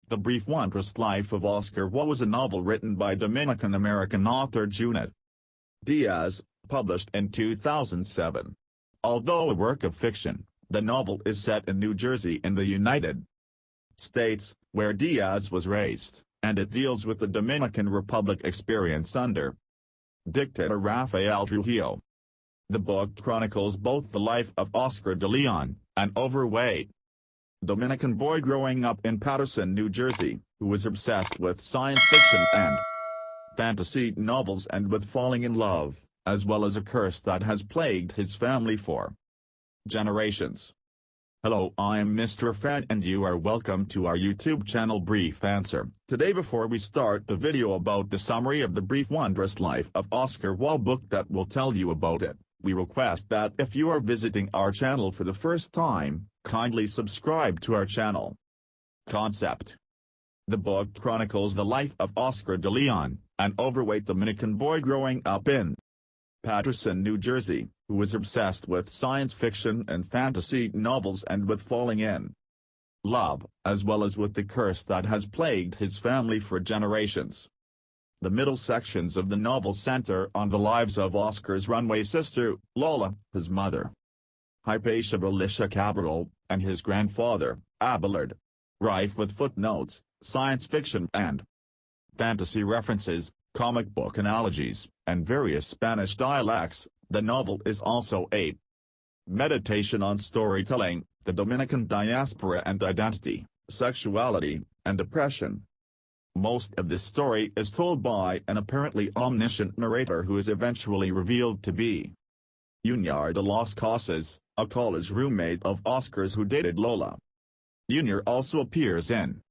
The Brief Wondrous Life of Oscar Wilde was a novel written by Dominican-American author Junot Diaz, published in 2007. Although a work of fiction, the novel is set in New Jersey in the United States, where Diaz was raised, and it deals with the Dominican Republic experience under dictator Rafael Trujillo. The book chronicles both the life of Oscar de Leon, an overweight Dominican boy growing up in Paterson, New Jersey, who was obsessed with science fiction and fantasy novels and with falling in love, as well as a curse that has plagued his family for generations. Hello, I'm Mr. Fan and you are welcome to our YouTube channel Brief Answer. Today, before we start the video about the summary of the Brief Wondrous Life of Oscar Wilde book that will tell you about it, we request that if you are visiting our channel for the first time, kindly subscribe to our channel. Concept: the book chronicles the life of Oscar de Leon, an overweight Dominican boy growing up in Paterson, New Jersey, who was obsessed with science fiction and fantasy novels and with falling in love, as well as with the curse that has plagued his family for generations. The middle sections of the novel center on the lives of Oscar's runaway sister, Lola, his mother, Hypatia Alicia Cabral, and his grandfather, Abelard. Rife with footnotes, science fiction and fantasy references, comic book analogies, and various Spanish dialects, the novel is also a meditation on storytelling, the Dominican diaspora and identity, sexuality, and depression. Most of this story is told by an apparently omniscient narrator who is eventually revealed to be Junior de Las Casas, a college roommate of Oscar's who dated Lola. Junior also appears in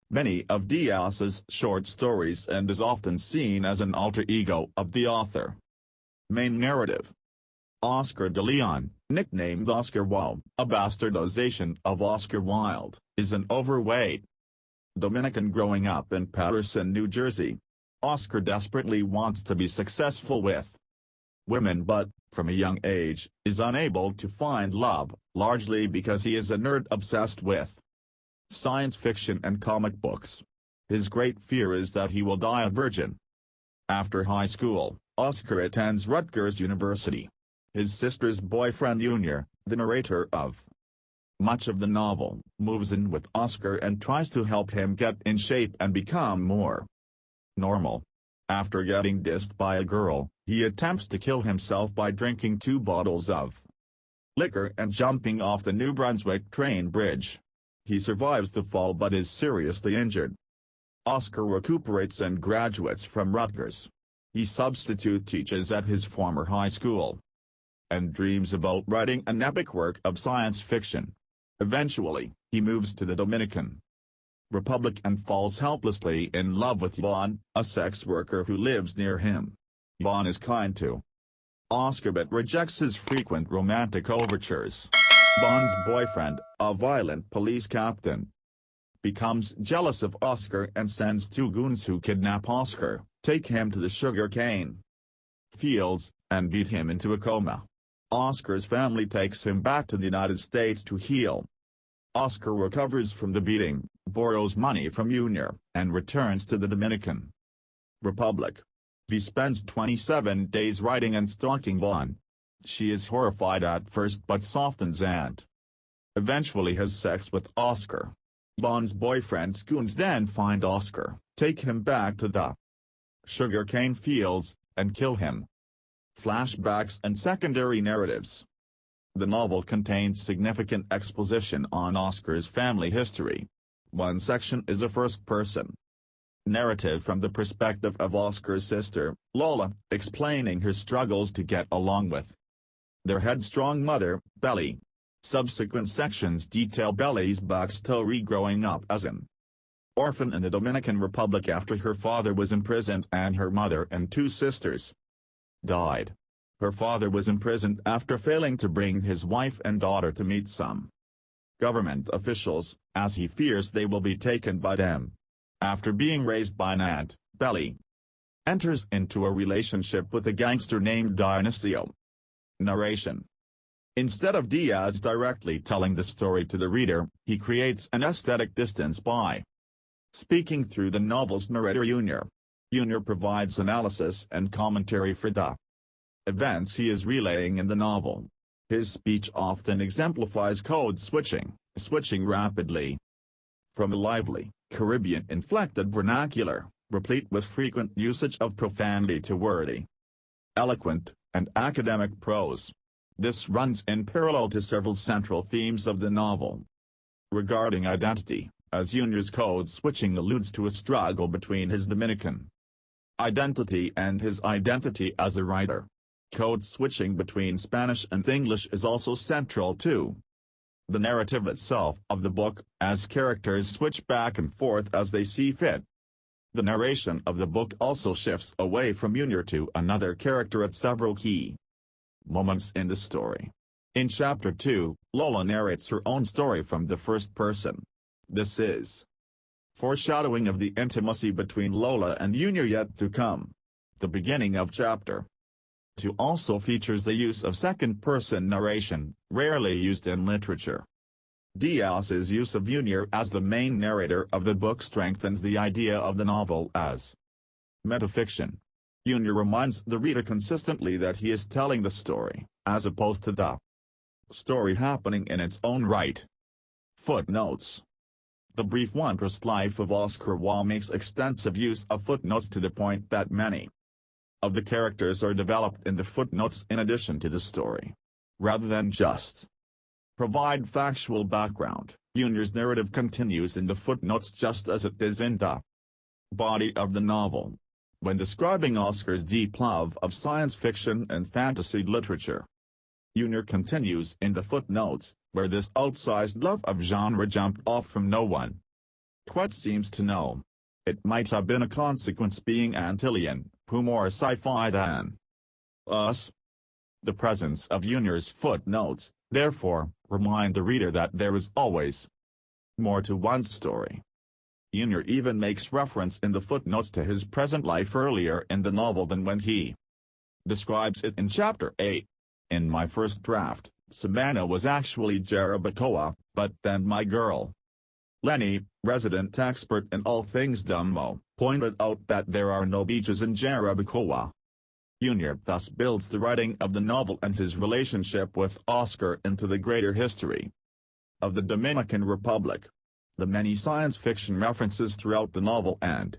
many of Diaz's short stories and is often seen as an alter ego of the author. Main narrative: Oscar de Leon, nicknamed Oscar Wilde, a bastardization of Oscar Wilde, is an overweight Dominican growing up in Paterson, New Jersey. Oscar desperately wants to be successful with women but, from a young age, is unable to find love, largely because he is a nerd obsessed with science fiction and comic books. His great fear is that he will die a virgin. After high school, Oscar attends Rutgers University. His sister's boyfriend Junior, the narrator of much of the novel, moves in with Oscar and tries to help him get in shape and become more normal. After getting dissed by a girl, he attempts to kill himself by drinking 2 bottles of liquor and jumping off the New Brunswick train bridge. He survives the fall but is seriously injured. Oscar recuperates and graduates from Rutgers. He substitute teaches at his former high school and dreams about writing an epic work of science fiction. Eventually, he moves to the Dominican Republic and falls helplessly in love with Yvonne, a sex worker who lives near him. Yvonne is kind to Oscar but rejects his frequent romantic overtures. Yvonne's boyfriend, a violent police captain, becomes jealous of Oscar and sends 2 goons who kidnap Oscar, take him to the sugarcane fields, and beat him into a coma. Oscar's family takes him back to the United States to heal. Oscar recovers from the beating, borrows money from Junior, and returns to the Dominican Republic. He spends 27 days writing and stalking Yvonne. She is horrified at first but softens and eventually has sex with Oscar. Yvonne's boyfriend's goons then find Oscar, take him back to the sugarcane fields, and kill him. Flashbacks and secondary narratives. The novel contains significant exposition on Oscar's family history. One section is a first-person narrative from the perspective of Oscar's sister, Lola, explaining her struggles to get along with their headstrong mother, Belly. Subsequent sections detail Belly's backstory growing up as an orphan in the Dominican Republic after her father was imprisoned and her mother and 2 sisters died. Her father was imprisoned after failing to bring his wife and daughter to meet some government officials, as he fears they will be taken by them. After being raised by an aunt, Belly enters into a relationship with a gangster named Dionisio. Narration: instead of Diaz directly telling the story to the reader, he creates an aesthetic distance by Speaking through the novel's narrator Junior provides analysis and commentary for the events he is relaying in the novel. His speech often exemplifies code switching rapidly from a lively, Caribbean-inflected vernacular, replete with frequent usage of profanity to wordy, eloquent, and academic prose. This runs in parallel to several central themes of the novel. Regarding identity, as Junior's code switching alludes to a struggle between his Dominican identity and his identity as a writer. Code switching between Spanish and English is also central to the narrative itself of the book, as characters switch back and forth as they see fit. The narration of the book also shifts away from Junior to another character at several key moments in the story. In Chapter 2, Lola narrates her own story from the first person. This is foreshadowing of the intimacy between Lola and Junior yet to come. The beginning of Chapter 2 also features the use of second-person narration, rarely used in literature. Diaz's use of Junior as the main narrator of the book strengthens the idea of the novel as metafiction. Junior reminds the reader consistently that he is telling the story, as opposed to the story happening in its own right. Footnotes. The brief wondrous life of Oscar Wilde makes extensive use of footnotes to the point that many of the characters are developed in the footnotes in addition to the story. Rather than just provide factual background, Junior's narrative continues in the footnotes just as it is in the body of the novel. When describing Oscar's deep love of science fiction and fantasy literature, Junior continues in the footnotes, where this outsized love of genre jumped off from no one quite seems to know. It might have been a consequence being Antillean, who more sci-fi than us. The presence of Junior's footnotes, therefore, remind the reader that there is always more to one's story. Junior even makes reference in the footnotes to his present life earlier in the novel than when he describes it in Chapter 8. In my first draft, Savannah was actually Jarabacoa, but then my girl Lenny, resident expert in all things Dumbo, pointed out that there are no beaches in Jarabacoa. Junior thus builds the writing of the novel and his relationship with Oscar into the greater history of the Dominican Republic. The many science fiction references throughout the novel and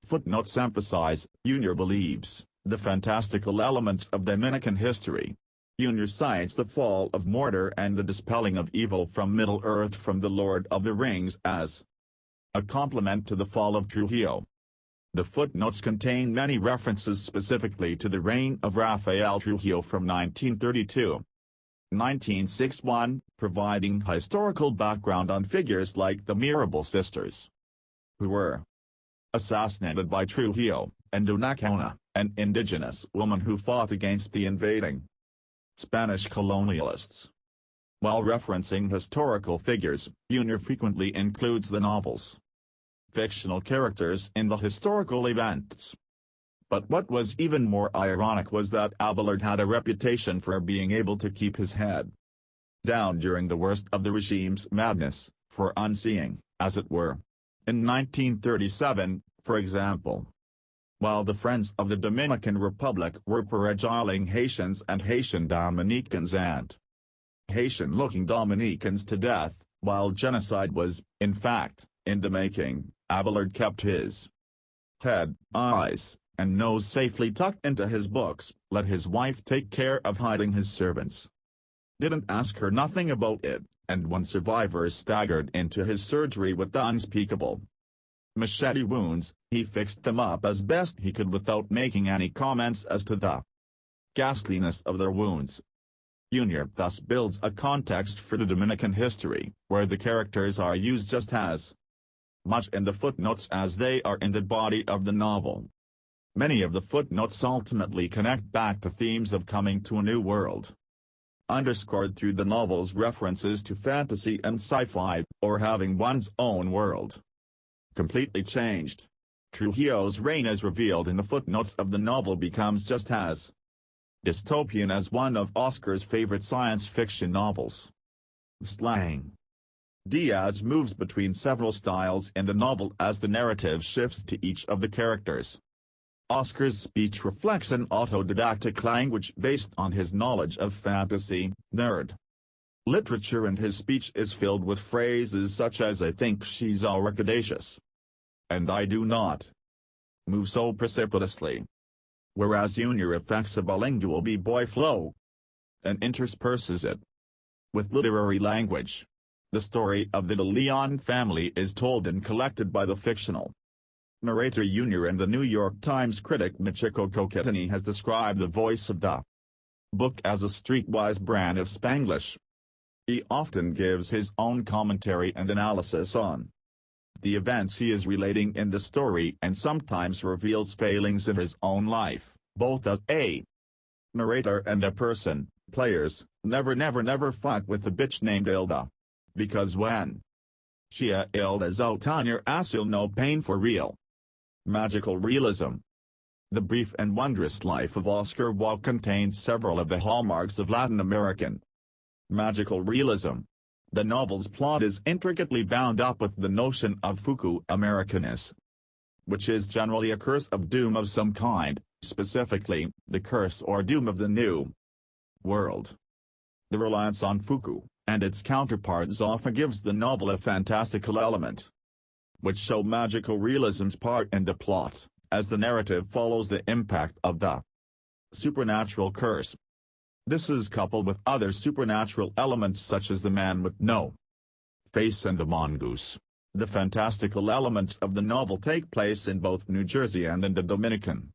footnotes emphasize, Junior believes, the fantastical elements of Dominican history. Junior cites the fall of Mordor and the dispelling of evil from Middle-earth from The Lord of the Rings as a complement to the fall of Trujillo. The footnotes contain many references specifically to the reign of Rafael Trujillo from 1931-1961, providing historical background on figures like the Mirabal sisters, who were assassinated by Trujillo, and Dona, an indigenous woman who fought against the invading Spanish colonialists. While referencing historical figures, Junior frequently includes the novel's fictional characters in the historical events. But what was even more ironic was that Abelard had a reputation for being able to keep his head down during the worst of the regime's madness, for unseeing, as it were. In 1937, for example, while the Friends of the Dominican Republic were regiling Haitians and Haitian Dominicans and Haitian-looking Dominicans to death, while genocide was, in fact, in the making, Abelard kept his head, eyes, and nose safely tucked into his books, let his wife take care of hiding his servants. Didn't ask her nothing about it, and when survivors staggered into his surgery with the unspeakable machete wounds, he fixed them up as best he could without making any comments as to the ghastliness of their wounds. Junior thus builds a context for the Dominican history, where the characters are used just as much in the footnotes as they are in the body of the novel. Many of the footnotes ultimately connect back to themes of coming to a new world, underscored through the novel's references to fantasy and sci-fi, or having one's own world completely changed. Trujillo's reign as revealed in the footnotes of the novel becomes just as dystopian as one of Oscar's favorite science fiction novels. Slang. Diaz moves between several styles in the novel as the narrative shifts to each of the characters. Oscar's speech reflects an autodidactic language based on his knowledge of fantasy, nerd literature, and his speech is filled with phrases such as "I think she's audacious" and "I do not" move so precipitously. Whereas Junior affects a bilingual b-boy flow and intersperses it with literary language. The story of the De Leon family is told and collected by the fictional narrator Junior, and the New York Times critic Michiko Koketani has described the voice of the book as a streetwise brand of Spanglish. He often gives his own commentary and analysis on the events he is relating in the story, and sometimes reveals failings in his own life, both as a narrator and a person. Players never fight with a bitch named Hilda, because when Hilda's out on your ass you'll know pain for real. Magical realism. The brief and wondrous life of Oscar Wilde contains several of the hallmarks of Latin American magical realism. The novel's plot is intricately bound up with the notion of Fuku Americanus, which is generally a curse of doom of some kind, specifically, the curse or doom of the New World. The reliance on Fuku and its counterparts often gives the novel a fantastical element, which show magical realism's part in the plot, as the narrative follows the impact of the supernatural curse. This is coupled with other supernatural elements such as the man with no face and the mongoose. The fantastical elements of the novel take place in both New Jersey and in the Dominican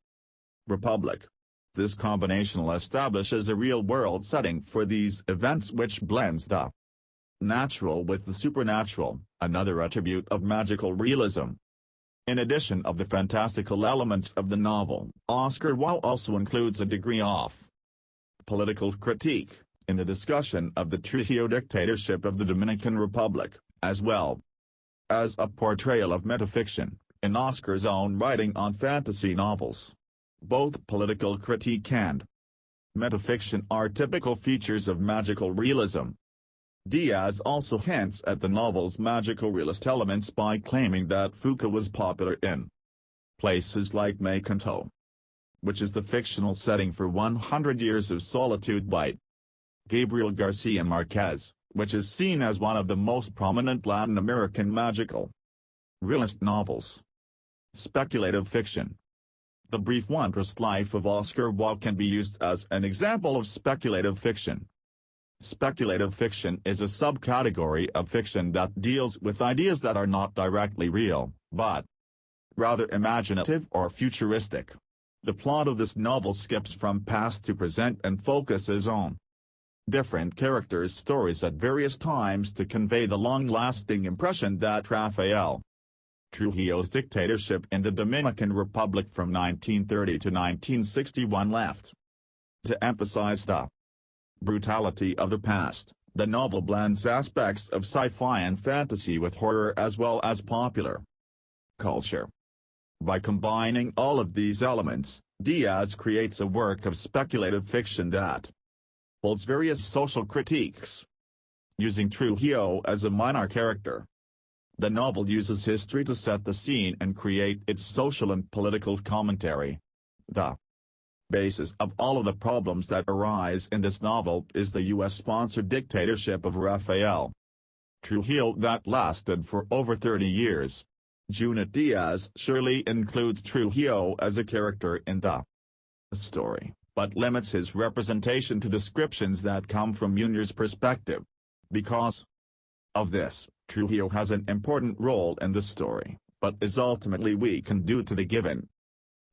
Republic. This combination establishes a real-world setting for these events which blends the natural with the supernatural, another attribute of magical realism. In addition of the fantastical elements of the novel, Oscar Wilde also includes a degree of political critique in the discussion of the Trujillo dictatorship of the Dominican Republic, as well as a portrayal of metafiction in Oscar's own writing on fantasy novels. Both political critique and metafiction are typical features of magical realism. Diaz also hints at the novel's magical realist elements by claiming that Fuku was popular in places like Macanto, which is the fictional setting for 100 Years of Solitude by Gabriel Garcia Marquez, which is seen as one of the most prominent Latin American magical realist novels. Speculative fiction. The brief wondrous life of Oscar Wilde can be used as an example of speculative fiction. Speculative fiction is a subcategory of fiction that deals with ideas that are not directly real, but rather imaginative or futuristic. The plot of this novel skips from past to present and focuses on different characters' stories at various times to convey the long-lasting impression that Rafael Trujillo's dictatorship in the Dominican Republic from 1930 to 1961 left. To emphasize the brutality of the past, the novel blends aspects of sci-fi and fantasy with horror as well as popular culture. By combining all of these elements, Diaz creates a work of speculative fiction that holds various social critiques. Using Trujillo as a minor character, the novel uses history to set the scene and create its social and political commentary. The basis of all of the problems that arise in this novel is the U.S.-sponsored dictatorship of Rafael Trujillo that lasted for over 30 years. Junot Diaz surely includes Trujillo as a character in the story, but limits his representation to descriptions that come from Junior's perspective. Because of this, Trujillo has an important role in the story, but is ultimately weakened due to the given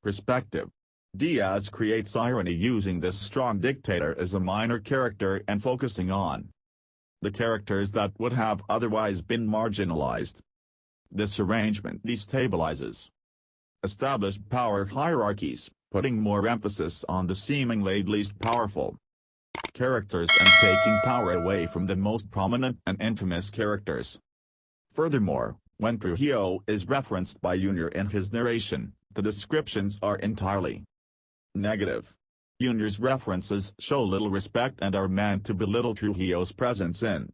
perspective. Diaz creates irony using this strong dictator as a minor character and focusing on the characters that would have otherwise been marginalized. This arrangement destabilizes established power hierarchies, putting more emphasis on the seemingly least powerful characters and taking power away from the most prominent and infamous characters. Furthermore, when Trujillo is referenced by Junior in his narration, the descriptions are entirely negative. Junior's references show little respect and are meant to belittle Trujillo's presence in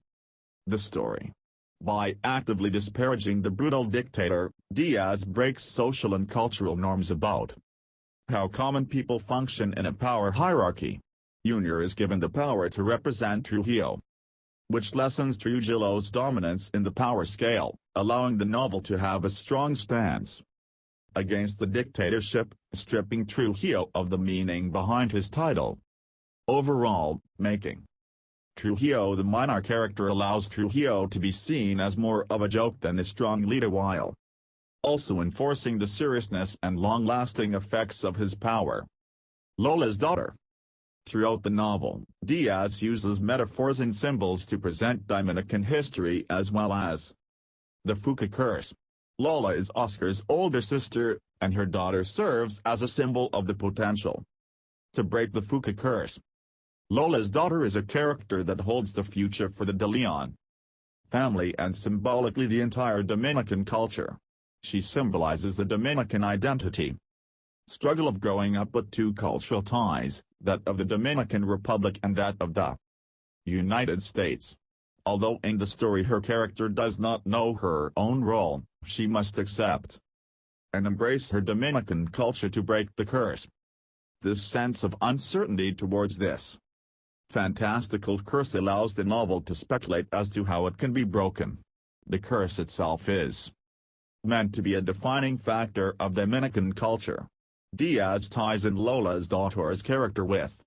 the story. By actively disparaging the brutal dictator, Diaz breaks social and cultural norms about how common people function in a power hierarchy. Junior is given the power to represent Trujillo, which lessens Trujillo's dominance in the power scale, allowing the novel to have a strong stance against the dictatorship, stripping Trujillo of the meaning behind his title. Overall, making Trujillo the minor character allows Trujillo to be seen as more of a joke than a strong leader, while also enforcing the seriousness and long-lasting effects of his power. Lola's daughter. Throughout the novel, Diaz uses metaphors and symbols to present Dominican history as well as the Fuca curse. Lola is Oscar's older sister, and her daughter serves as a symbol of the potential to break the Fuca curse. Lola's daughter is a character that holds the future for the De Leon family and symbolically the entire Dominican culture. She symbolizes the Dominican identity struggle of growing up with two cultural ties, that of the Dominican Republic and that of the United States. Although in the story her character does not know her own role, she must accept and embrace her Dominican culture to break the curse. This sense of uncertainty towards this fantastical curse allows the novel to speculate as to how it can be broken. The curse itself is meant to be a defining factor of Dominican culture. Diaz ties in Lola's daughter's character with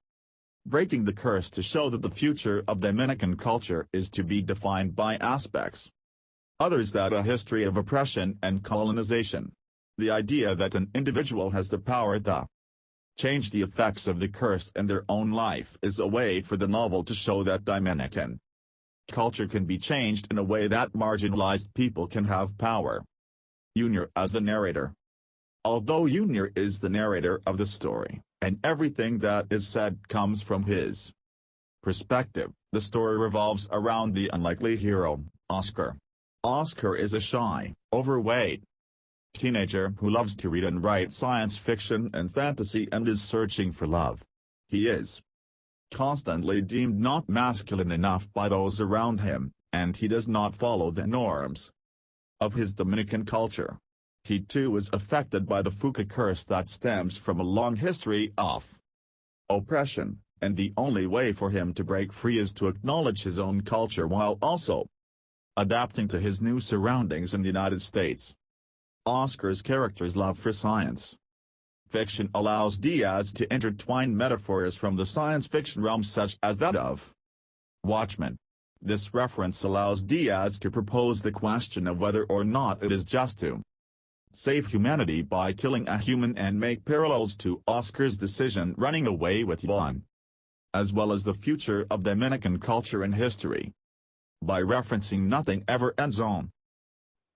breaking the curse to show that the future of Dominican culture is to be defined by aspects others that a history of oppression and colonization. The idea that an individual has the power to change the effects of the curse in their own life is a way for the novel to show that Dominican culture can be changed in a way that marginalized people can have power. Junior as the narrator. Although Junior is the narrator of the story, and everything that is said comes from his perspective, the story revolves around the unlikely hero, Oscar. Oscar is a shy, overweight teenager who loves to read and write science fiction and fantasy and is searching for love. He is constantly deemed not masculine enough by those around him, and he does not follow the norms of his Dominican culture. He too is affected by the Fuca curse that stems from a long history of oppression, and the only way for him to break free is to acknowledge his own culture while also adapting to his new surroundings in the United States. Oscar's character's love for science fiction allows Diaz to intertwine metaphors from the science fiction realm such as that of Watchmen. This reference allows Diaz to propose the question of whether or not it is just to save humanity by killing a human and make parallels to Oscar's decision running away with one, as well as the future of Dominican culture and history. By referencing Nothing Ever Ends on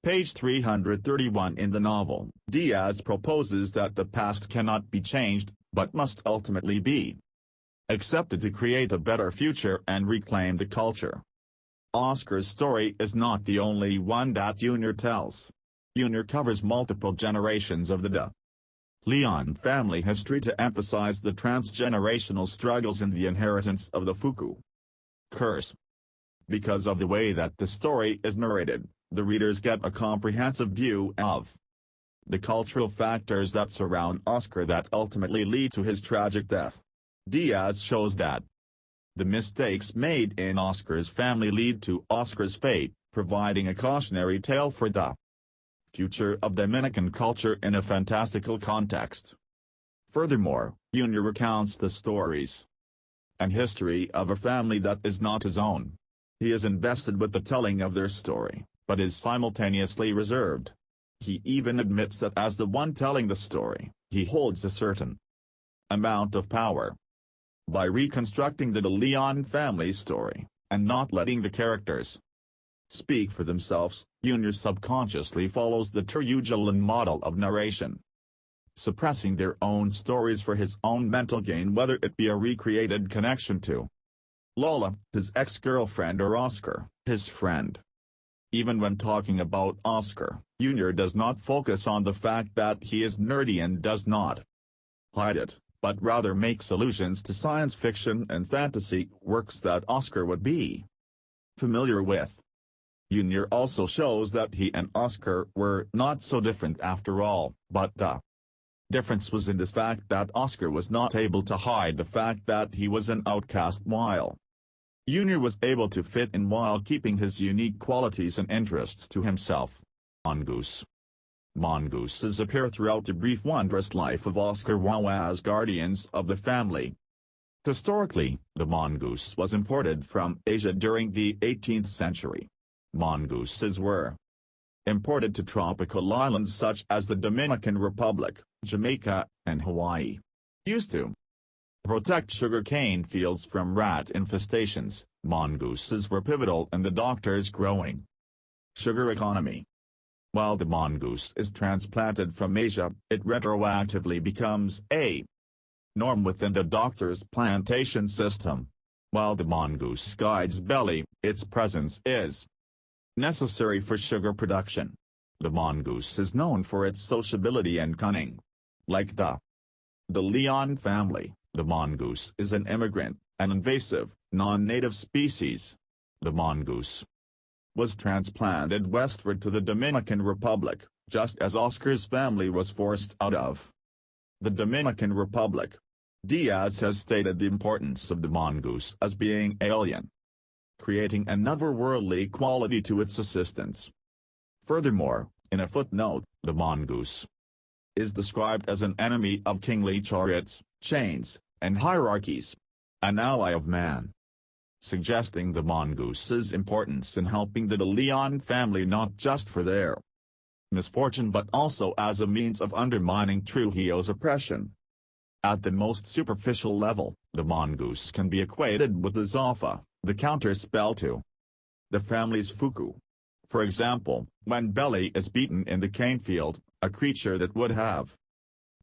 page 331 in the novel, Diaz proposes that the past cannot be changed, but must ultimately be accepted to create a better future and reclaim the culture. Oscar's story is not the only one that Junior tells. Junior covers multiple generations of the De Leon family history to emphasize the transgenerational struggles in the inheritance of the Fuca curse. Because of the way that the story is narrated, the readers get a comprehensive view of the cultural factors that surround Oscar that ultimately lead to his tragic death. Diaz shows that the mistakes made in Oscar's family lead to Oscar's fate, providing a cautionary tale for the future of Dominican culture in a fantastical context. Furthermore, Junior recounts the stories and history of a family that is not his own. He is invested with the telling of their story, but is simultaneously reserved. He even admits that as the one telling the story, he holds a certain amount of power. By reconstructing the De Leon family story, and not letting the characters speak for themselves, Junior subconsciously follows the Trujilloan model of narration, suppressing their own stories for his own mental gain, whether it be a recreated connection to Lola, his ex-girlfriend, or Oscar, his friend. Even when talking about Oscar, Junior does not focus on the fact that he is nerdy and does not hide it, but rather makes allusions to science fiction and fantasy works that Oscar would be familiar with. Junior also shows that he and Oscar were not so different after all, but the difference was in the fact that Oscar was not able to hide the fact that he was an outcast while Junior was able to fit in while keeping his unique qualities and interests to himself. Mongoose. Mongooses appear throughout the brief wondrous life of Oscar Wilde as guardians of the family. Historically, the mongoose was imported from Asia during the 18th century. Mongooses were imported to tropical islands such as the Dominican Republic, Jamaica, and Hawaii. Used to protect sugarcane fields from rat infestations, mongooses were pivotal in the doctor's growing sugar economy. While the mongoose is transplanted from Asia, it retroactively becomes a norm within the doctor's plantation system. While the mongoose guides belly, its presence is necessary for sugar production. The mongoose is known for its sociability and cunning. Like the Leon family, the mongoose is an immigrant, an invasive, non-native species. The mongoose was transplanted westward to the Dominican Republic, just as Oscar's family was forced out of the Dominican Republic. Diaz has stated the importance of the mongoose as being alien, creating an otherworldly quality to its assistance. Furthermore, in a footnote, the mongoose is described as an enemy of kingly chariots, chains, and hierarchies, an ally of man, suggesting the mongoose's importance in helping the De Leon family not just for their misfortune but also as a means of undermining Trujillo's oppression. At the most superficial level, the mongoose can be equated with the Zafa, the counterspell to the family's Fuku. For example, when Belly is beaten in the cane field, a creature that would have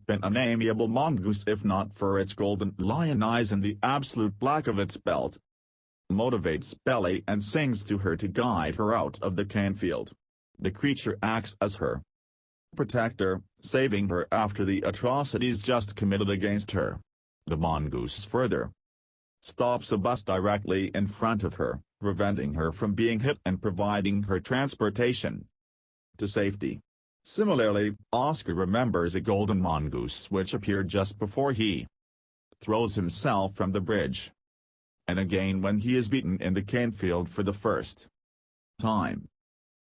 been an amiable mongoose if not for its golden lion eyes and the absolute black of its belt, motivates Belly and sings to her to guide her out of the cane field. The creature acts as her protector, saving her after the atrocities just committed against her. The mongoose further stops a bus directly in front of her, preventing her from being hit and providing her transportation to safety. Similarly, Oscar remembers a golden mongoose which appeared just before he throws himself from the bridge, and again when he is beaten in the cane field for the first time.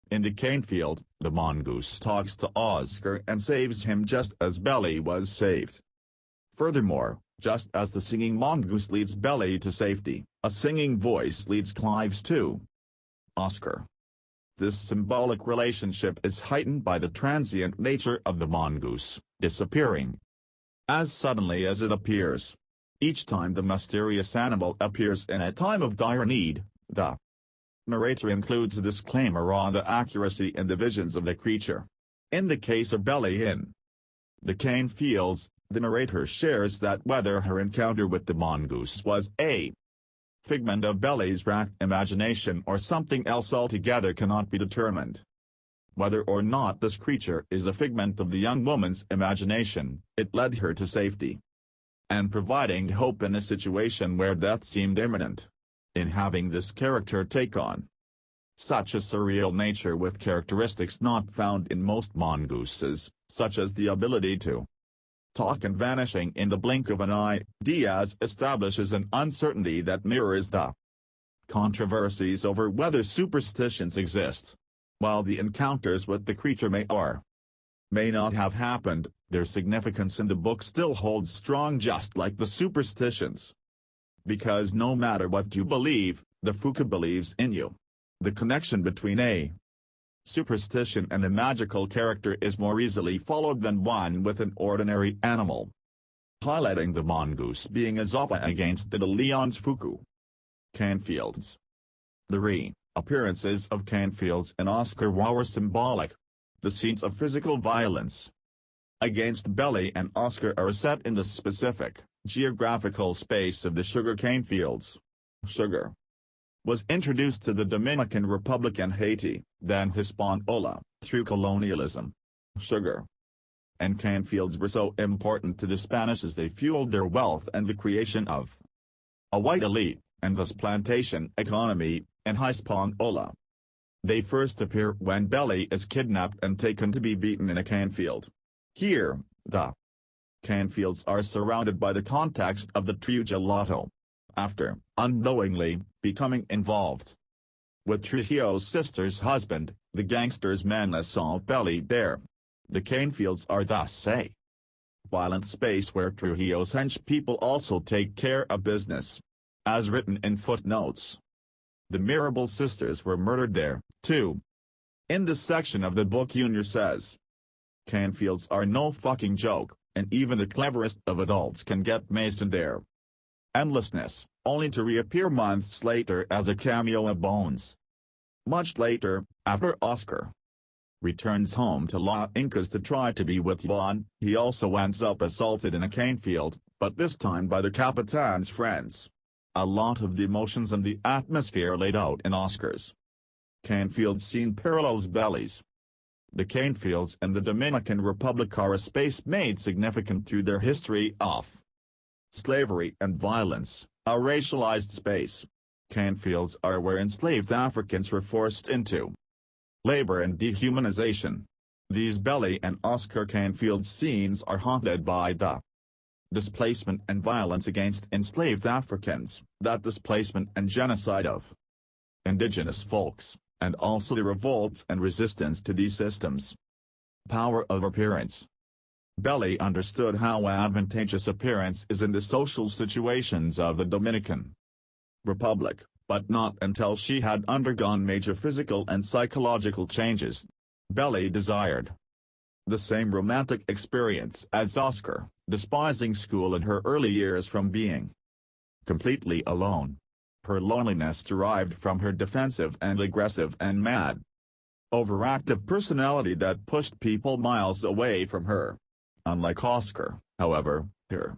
In the cane field, the mongoose talks to Oscar and saves him just as Belly was saved. Furthermore, just as the singing mongoose leads Belly to safety, a singing voice leads Clives to Oscar. This symbolic relationship is heightened by the transient nature of the mongoose, disappearing as suddenly as it appears. Each time the mysterious animal appears in a time of dire need, the narrator includes a disclaimer on the accuracy and the visions of the creature. In the case of Belly in the cane fields, the narrator shares that whether her encounter with the mongoose was a figment of Belly's racked imagination or something else altogether cannot be determined. Whether or not this creature is a figment of the young woman's imagination, it led her to safety and providing hope in a situation where death seemed imminent. In having this character take on such a surreal nature with characteristics not found in most mongooses, such as the ability to talk and vanishing in the blink of an eye, Diaz establishes an uncertainty that mirrors the controversies over whether superstitions exist. While the encounters with the creature may or may not have happened, their significance in the book still holds strong, just like the superstitions. Because no matter what you believe, the Fuka believes in you. The connection between a superstition and a magical character is more easily followed than one with an ordinary animal, highlighting the mongoose being a Zappa against the De Leon's Fuku. Canefields. The reappearances of Canefields and Oscar Wilde were symbolic. The scenes of physical violence against Belly and Oscar are set in the specific geographical space of the sugar cane fields. Sugar was introduced to the Dominican Republic and Haiti, then Hispaniola, through colonialism. Sugar and cane fields were so important to the Spanish as they fueled their wealth and the creation of a white elite, and thus plantation economy, in Hispaniola. They first appear when Belly is kidnapped and taken to be beaten in a Canfield. Here, the Canfields are surrounded by the context of the Trujillo. After, unknowingly, becoming involved with Trujillo's sister's husband, the gangsters men assault Belly there. The Canfields are thus a violent space where Trujillo's henchpeople also take care of business. As written in footnotes, the Mirabal sisters were murdered there, too. In this section of the book Junior says, Canfields are no fucking joke, and even the cleverest of adults can get mazed in their endlessness, only to reappear months later as a cameo of Bones. Much later, after Oscar returns home to La Incas to try to be with Yvonne, he also ends up assaulted in a Canefield, but this time by the Capitan's friends. A lot of the emotions and the atmosphere laid out in Oscar's Canefield scene parallels Belly's. The Canefields and the Dominican Republic are a space made significant through their history of slavery and violence, a racialized space. Canefields are where enslaved Africans were forced into labor and dehumanization. These Belly and Oscar Canefield scenes are haunted by the displacement and violence against enslaved Africans, that displacement and genocide of indigenous folks, and also the revolts and resistance to these systems. Power of appearance. Belly understood how advantageous appearance is in the social situations of the Dominican Republic, but not until she had undergone major physical and psychological changes. Belly desired the same romantic experience as Oscar, despising school in her early years from being completely alone. Her loneliness derived from her defensive and aggressive and mad, overactive personality that pushed people miles away from her. Unlike Oscar, however, her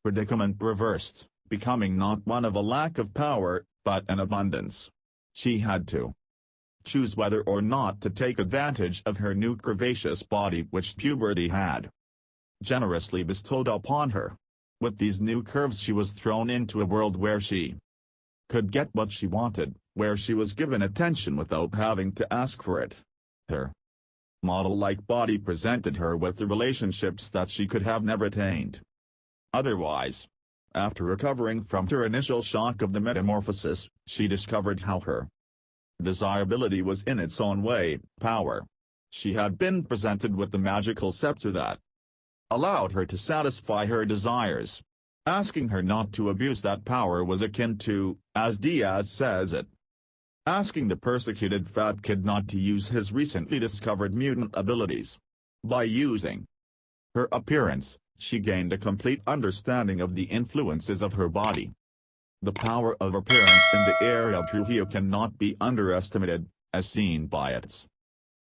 predicament reversed, becoming not one of a lack of power, but an abundance. She had to choose whether or not to take advantage of her new curvaceous body which puberty had generously bestowed upon her. With these new curves she was thrown into a world where she could get what she wanted, where she was given attention without having to ask for it. Her model-like body presented her with the relationships that she could have never attained otherwise. After recovering from her initial shock of the metamorphosis, she discovered how her desirability was in its own way power. She had been presented with the magical scepter that allowed her to satisfy her desires. Asking her not to abuse that power was akin to, as Diaz says it, asking the persecuted fat kid not to use his recently discovered mutant abilities. By using her appearance, she gained a complete understanding of the influences of her body. The power of appearance in the area of Trujillo cannot be underestimated, as seen by its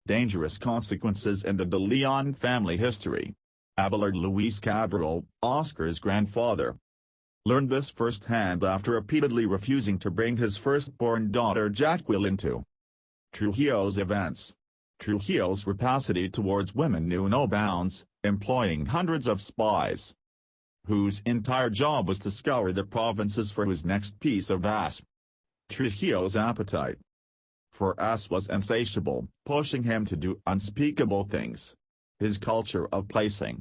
dangerous consequences in the De Leon family history. Abelard Luis Cabral, Oscar's grandfather, learned this firsthand after repeatedly refusing to bring his firstborn daughter Jacqueline into Trujillo's events. Trujillo's rapacity towards women knew no bounds, employing hundreds of spies, whose entire job was to scour the provinces for his next piece of ass. Trujillo's appetite for ass was insatiable, pushing him to do unspeakable things. His culture of placing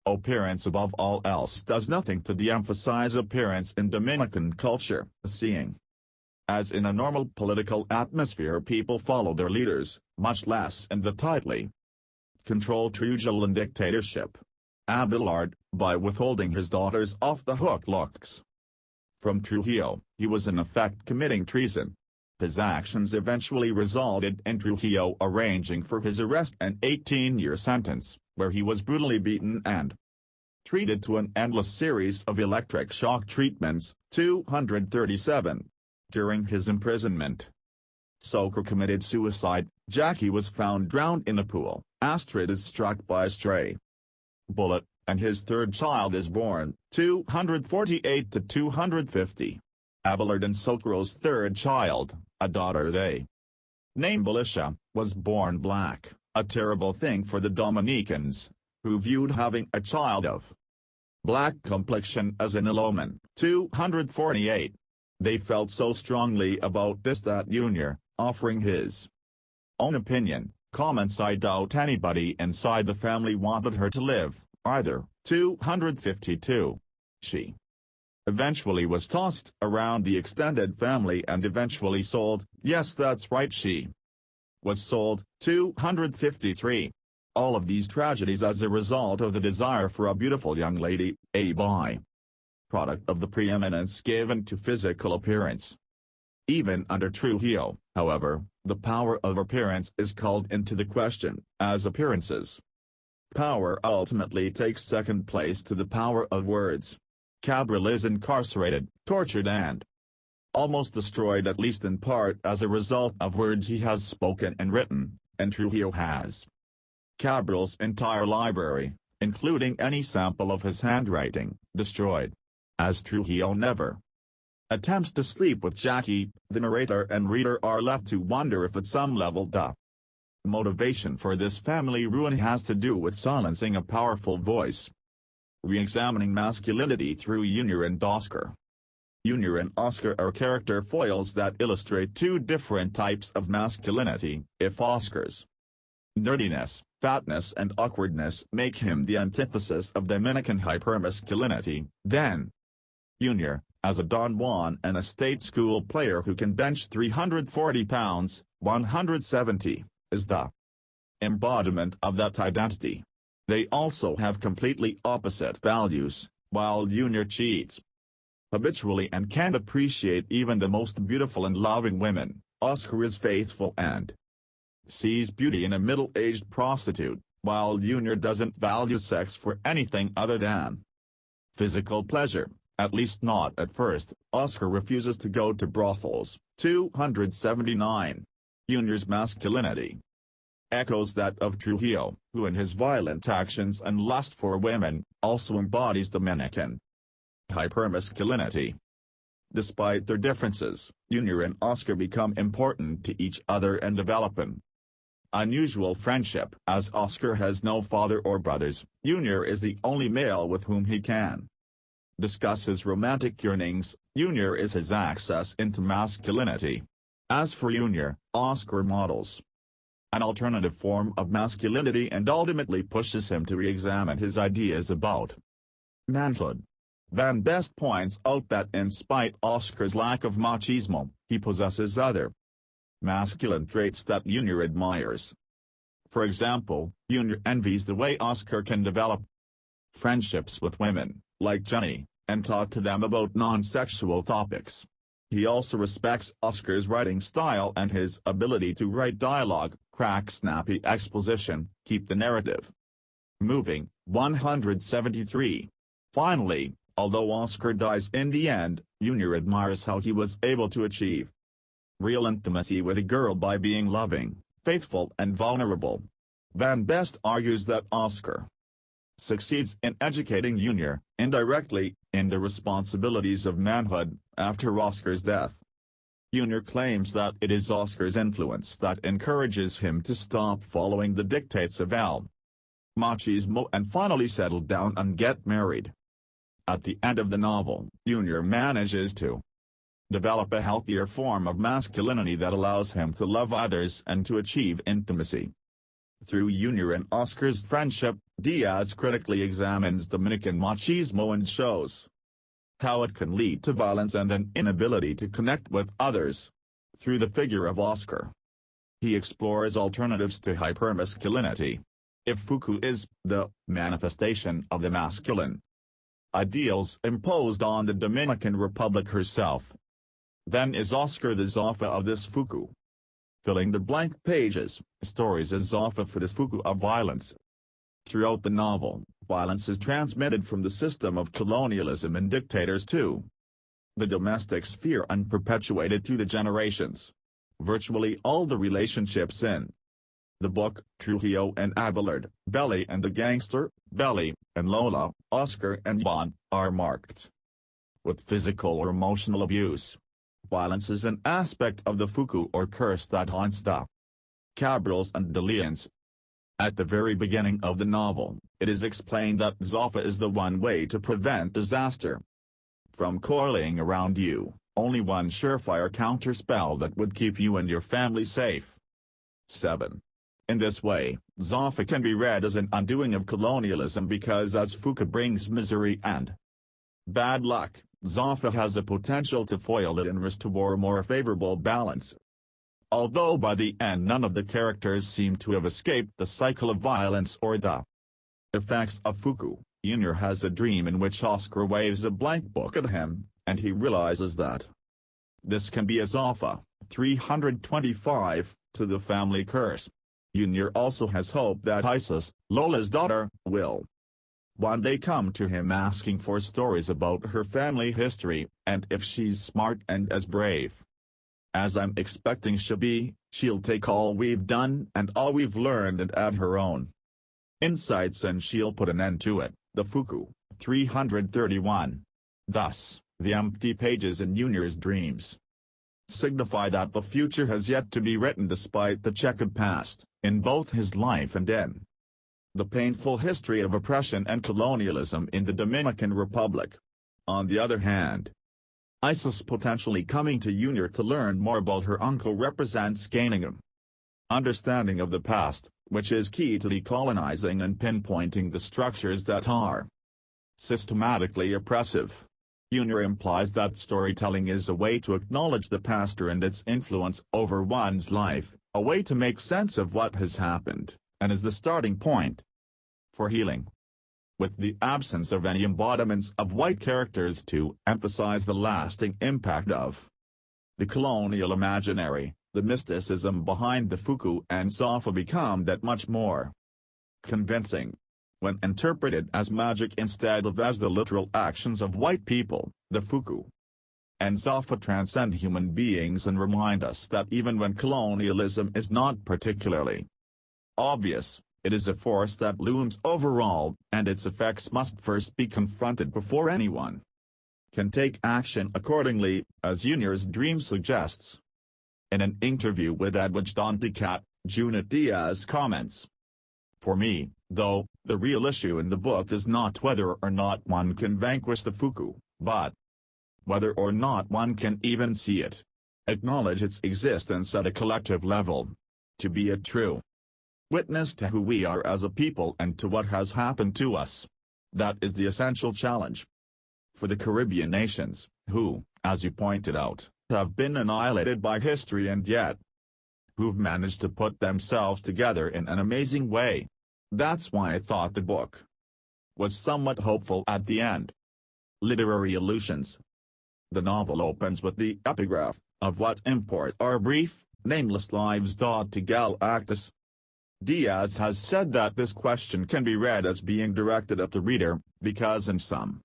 appearance above all else does nothing to de-emphasize appearance in Dominican culture, seeing as in a normal political atmosphere people follow their leaders, much less in the tightly controlled Trujillan dictatorship. Abelard, by withholding his daughter's off-the-hook looks from Trujillo, he was in effect committing treason. His actions eventually resulted in Trujillo arranging for his arrest and 18-year sentence, where he was brutally beaten and treated to an endless series of electric shock treatments. 237. During his imprisonment, Soker committed suicide. Jackie was found drowned in a pool. Astrid is struck by a stray bullet, and his third child is born. 248 to 250. Abelard and Socorro's third child, a daughter they named Alicia, was born black, a terrible thing for the Dominicans, who viewed having a child of black complexion as an ill omen. 248. They felt so strongly about this that Junior, offering his own opinion, comments I doubt anybody inside the family wanted her to live, either. 252. She eventually was tossed around the extended family and eventually sold. Yes, that's right, she was sold. 253. All of these tragedies as a result of the desire for a beautiful young lady, a by-product of the preeminence given to physical appearance. Even under Trujillo, however, the power of appearance is called into the question, as appearances power ultimately takes second place to the power of words. Cabral is incarcerated, tortured and almost destroyed at least in part as a result of words he has spoken and written, and Trujillo has Cabral's entire library, including any sample of his handwriting, destroyed. As Trujillo never attempts to sleep with Jackie, the narrator and reader are left to wonder if at some level the motivation for this family ruin has to do with silencing a powerful voice. Re-examining masculinity through Junior and Oscar. Junior and Oscar are character foils that illustrate two different types of masculinity. If Oscar's nerdiness, fatness and awkwardness make him the antithesis of Dominican hypermasculinity, then Junior, as a Don Juan and a state school player who can bench 340 pounds, 170, is the embodiment of that identity. They also have completely opposite values. While Junior cheats habitually and can't appreciate even the most beautiful and loving women, Oscar is faithful and sees beauty in a middle-aged prostitute, while Junior doesn't value sex for anything other than physical pleasure, at least not at first. Oscar refuses to go to brothels. 279. Junior's masculinity echoes that of Trujillo, who in his violent actions and lust for women, also embodies Dominican hypermasculinity. Despite their differences, Junior and Oscar become important to each other and develop an unusual friendship. As Oscar has no father or brothers, Junior is the only male with whom he can discuss his romantic yearnings. Junior is his access into masculinity. As for Junior, Oscar models an alternative form of masculinity and ultimately pushes him to re-examine his ideas about manhood. Van Best points out that in spite Oscar's lack of machismo, he possesses other masculine traits that Junior admires. For example, Junior envies the way Oscar can develop friendships with women, like Jenny, and talk to them about non-sexual topics. He also respects Oscar's writing style and his ability to write dialogue, crack snappy exposition, keep the narrative moving. 173. Finally, although Oscar dies in the end, Junior admires how he was able to achieve real intimacy with a girl by being loving, faithful and vulnerable. Van Best argues that Oscar succeeds in educating Junior, indirectly, in the responsibilities of manhood, after Oscar's death. Junior claims that it is Oscar's influence that encourages him to stop following the dictates of machismo and finally settle down and get married. At the end of the novel, Junior manages to develop a healthier form of masculinity that allows him to love others and to achieve intimacy. Through Junior and Oscar's friendship, Diaz critically examines Dominican machismo and shows how it can lead to violence and an inability to connect with others. Through the figure of Oscar, he explores alternatives to hypermasculinity. If Foucault is the manifestation of the masculine ideals imposed on the Dominican Republic herself, then is Oscar the Zaffa of this Foucault. Filling the blank pages, stories as Zaffa for this Foucault of violence. Throughout the novel, violence is transmitted from the system of colonialism and dictators to the domestic sphere and perpetuated through the generations. Virtually all the relationships in the book, Trujillo and Abelard, Belly and the Gangster, Belly, and Lola, Oscar and Juan, are marked with physical or emotional abuse. Violence is an aspect of the Foucault or curse that haunts the Cabrals and Delians. At the very beginning of the novel, it is explained that Zaffa is the one way to prevent disaster from coiling around you, only one surefire counterspell that would keep you and your family safe. 7. In this way, Zaffa can be read as an undoing of colonialism because as Fuku brings misery and bad luck, Zaffa has the potential to foil it and restore a more favorable balance. Although by the end none of the characters seem to have escaped the cycle of violence or the effects of Fuku, Junior has a dream in which Oscar waves a blank book at him, and he realizes that this can be a Zaffa, 325, to the family curse. Junior also has hope that Isis, Lola's daughter, will one day come to him asking for stories about her family history, and if she's smart and as brave as I'm expecting she'll be, she'll take all we've done and all we've learned and add her own insights and she'll put an end to it. The Fuku, 331. Thus, the empty pages in Junior's dreams signify that the future has yet to be written despite the checkered past, in both his life and in the painful history of oppression and colonialism in the Dominican Republic. On the other hand, Isis potentially coming to Junior to learn more about her uncle represents gaining an understanding of the past, which is key to decolonizing and pinpointing the structures that are systematically oppressive. Junior implies that storytelling is a way to acknowledge the past and its influence over one's life, a way to make sense of what has happened, and is the starting point for healing. With the absence of any embodiments of white characters to emphasize the lasting impact of the colonial imaginary, the mysticism behind the Fuku and Zaffa become that much more convincing. When interpreted as magic instead of as the literal actions of white people, the Fuku and Zaffa transcend human beings and remind us that even when colonialism is not particularly obvious, it is a force that looms over all, and its effects must first be confronted before anyone can take action accordingly, as Junior's dream suggests. In an interview with Edwidge Danticat, Junot Diaz comments, "For me, though, the real issue in the book is not whether or not one can vanquish the Fuku, but whether or not one can even see it, acknowledge its existence at a collective level, to be a true witness to who we are as a people and to what has happened to us. That is the essential challenge for the Caribbean nations, who, as you pointed out, have been annihilated by history and yet who've managed to put themselves together in an amazing way. That's why I thought the book was somewhat hopeful at the end." Literary allusions. The novel opens with the epigraph, "Of what import our brief, nameless lives? To Galactus." Diaz has said that this question can be read as being directed at the reader, because in some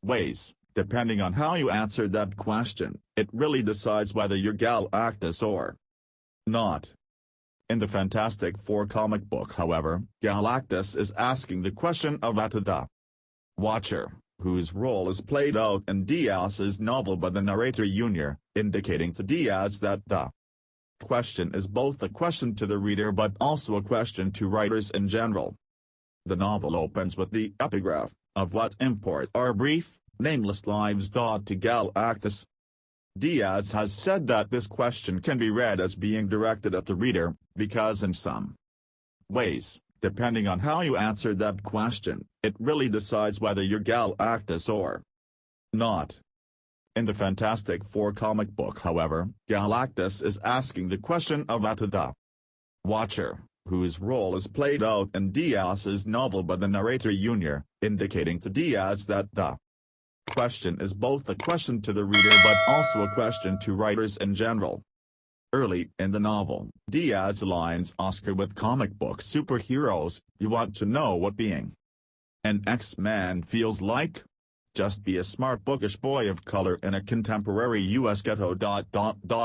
ways, depending on how you answer that question, it really decides whether you're Galactus or not. In the Fantastic Four comic book, however, Galactus is asking the question of Atta the Watcher, whose role is played out in Diaz's novel by the narrator Junior, indicating to Diaz that the question is both a question to the reader but also a question to writers in general. The novel opens with the epigraph, "Of what import our brief, nameless lives? To Galactus." Diaz has said that this question can be read as being directed at the reader, because in some ways, depending on how you answer that question, it really decides whether you're Galactus or not. In the Fantastic Four comic book, however, Galactus is asking the question of Atta the Watcher, whose role is played out in Diaz's novel by the narrator Junior, indicating to Diaz that the question is both a question to the reader but also a question to writers in general. Early in the novel, Diaz aligns Oscar with comic book superheroes. "You want to know what being an X-Man feels like? Just be a smart bookish boy of color in a contemporary US ghetto.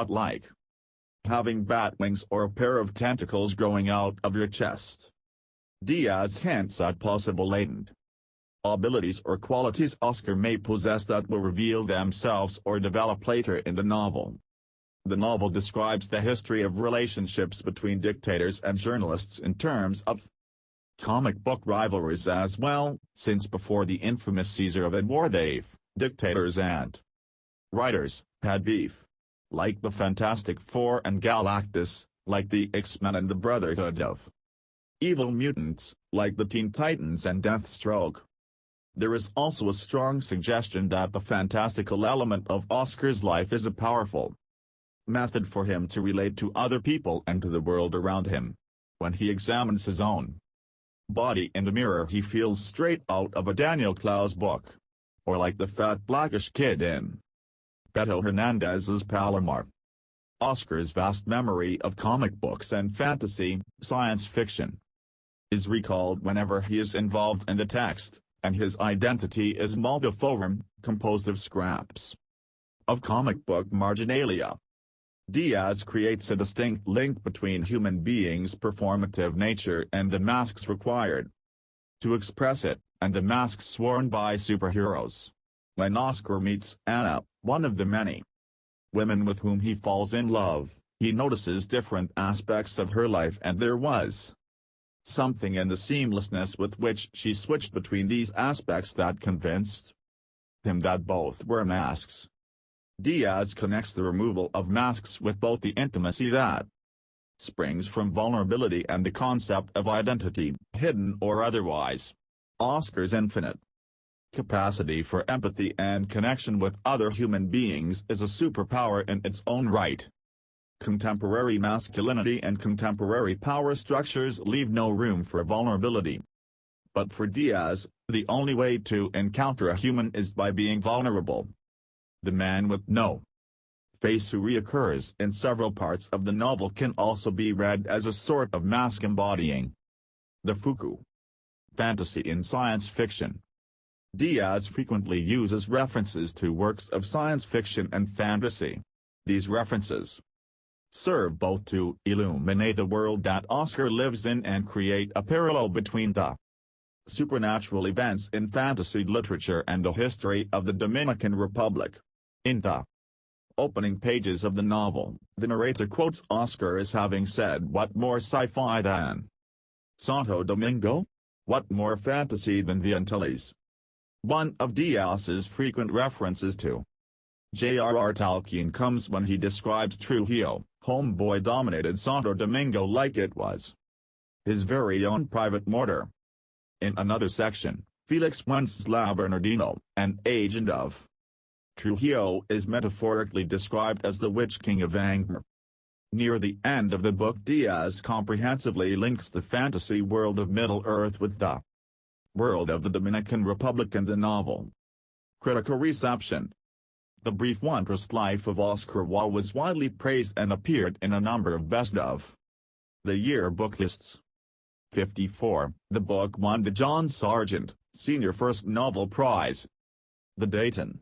Like having bat wings or a pair of tentacles growing out of your chest." Diaz hints at possible latent abilities or qualities Oscar may possess that will reveal themselves or develop later in the novel. The novel describes the history of relationships between dictators and journalists in terms of comic book rivalries as well, since before the infamous Caesar event war dictators and writers had beef. Like the Fantastic Four and Galactus, like the X-Men and the Brotherhood of Evil Mutants, like the Teen Titans and Deathstroke. There is also a strong suggestion that the fantastical element of Oscar's life is a powerful method for him to relate to other people and to the world around him. When he examines his own body in the mirror, he feels straight out of a Daniel Clowes book. Or like the fat blackish kid in Beto Hernandez's Palomar. Oscar's vast memory of comic books and fantasy, science fiction, is recalled whenever he is involved in the text, and his identity is multiform, composed of scraps of comic book marginalia. Diaz creates a distinct link between human beings' performative nature and the masks required to express it, and the masks worn by superheroes. When Oscar meets Anna, one of the many women with whom he falls in love, he notices different aspects of her life, and there was something in the seamlessness with which she switched between these aspects that convinced him that both were masks. Diaz connects the removal of masks with both the intimacy that springs from vulnerability and the concept of identity, hidden or otherwise. Oscar's infinite capacity for empathy and connection with other human beings is a superpower in its own right. Contemporary masculinity and contemporary power structures leave no room for vulnerability. But for Diaz, the only way to encounter a human is by being vulnerable. The man with no face, who reoccurs in several parts of the novel, can also be read as a sort of mask embodying the Fuku fantasy in science fiction. Diaz frequently uses references to works of science fiction and fantasy. These references serve both to illuminate the world that Oscar lives in and create a parallel between the supernatural events in fantasy literature and the history of the Dominican Republic. In the opening pages of the novel, the narrator quotes Oscar as having said, "What more sci-fi than Santo Domingo? What more fantasy than the Antilles?" One of Diaz's frequent references to J.R.R. Tolkien comes when he describes Trujillo, homeboy-dominated Santo Domingo, like it was his very own private mortar. In another section, Felix Wenceslao Bernardino, an agent of Trujillo, is metaphorically described as the Witch King of Angmar. Near the end of the book, Diaz comprehensively links the fantasy world of Middle-earth with the world of the Dominican Republic in the novel. Critical reception. The brief wondrous life of Oscar Wilde was widely praised and appeared in a number of best of the year book lists. 54. The book won the John Sargent Senior First Novel Prize, the Dayton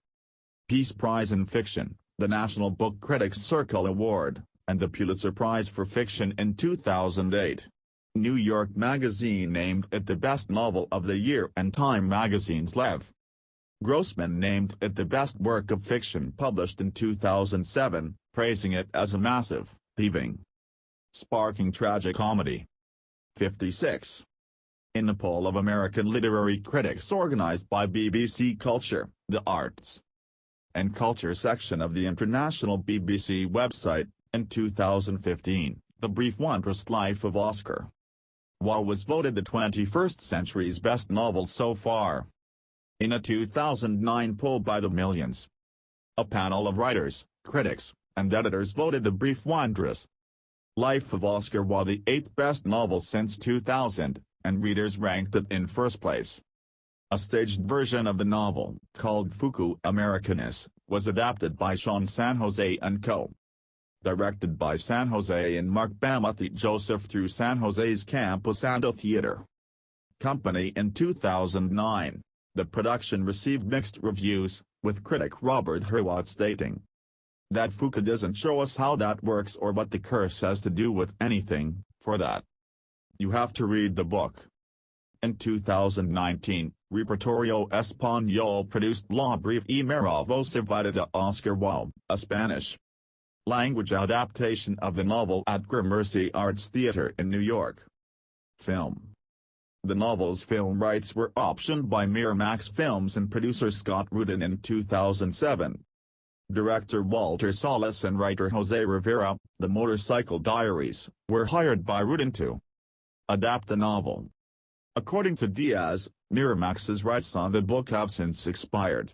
Peace Prize in Fiction, the National Book Critics Circle Award, and the Pulitzer Prize for Fiction in 2008. New York Magazine named it the best novel of the year, and Time Magazine's Lev Grossman named it the best work of fiction published in 2007, praising it as a massive, heaving, sparking tragicomedy. 56. In the poll of American literary critics organized by BBC Culture, the Arts and Culture section of the international BBC website, in 2015, The Brief Wondrous Life of Oscar Wilde was voted the 21st century's best novel so far. In a 2009 poll by The Millions, a panel of writers, critics, and editors voted The Brief Wondrous Life of Oscar Wilde the 8th best novel since 2000, and readers ranked it in first place. A staged version of the novel, called Fuku Americanus, was adapted by Sean San Jose and Co. Directed by San Jose and Mark Bamuthi Joseph through San Jose's Camposando Theater Company in 2009. The production received mixed reviews, with critic Robert Hurwitz stating that Fuku doesn't show us how that works or what the curse has to do with anything. For that, you have to read the book. In 2019, Repertorio Español produced La Breve y Maravillosa Vida de Oscar Wilde, a Spanish-language adaptation of the novel at Gramercy Arts Theater in New York. Film. The novel's film rights were optioned by Miramax Films and producer Scott Rudin in 2007. Director Walter Salles and writer Jose Rivera, The Motorcycle Diaries, were hired by Rudin to adapt the novel. According to Diaz, Miramax's rights on the book have since expired.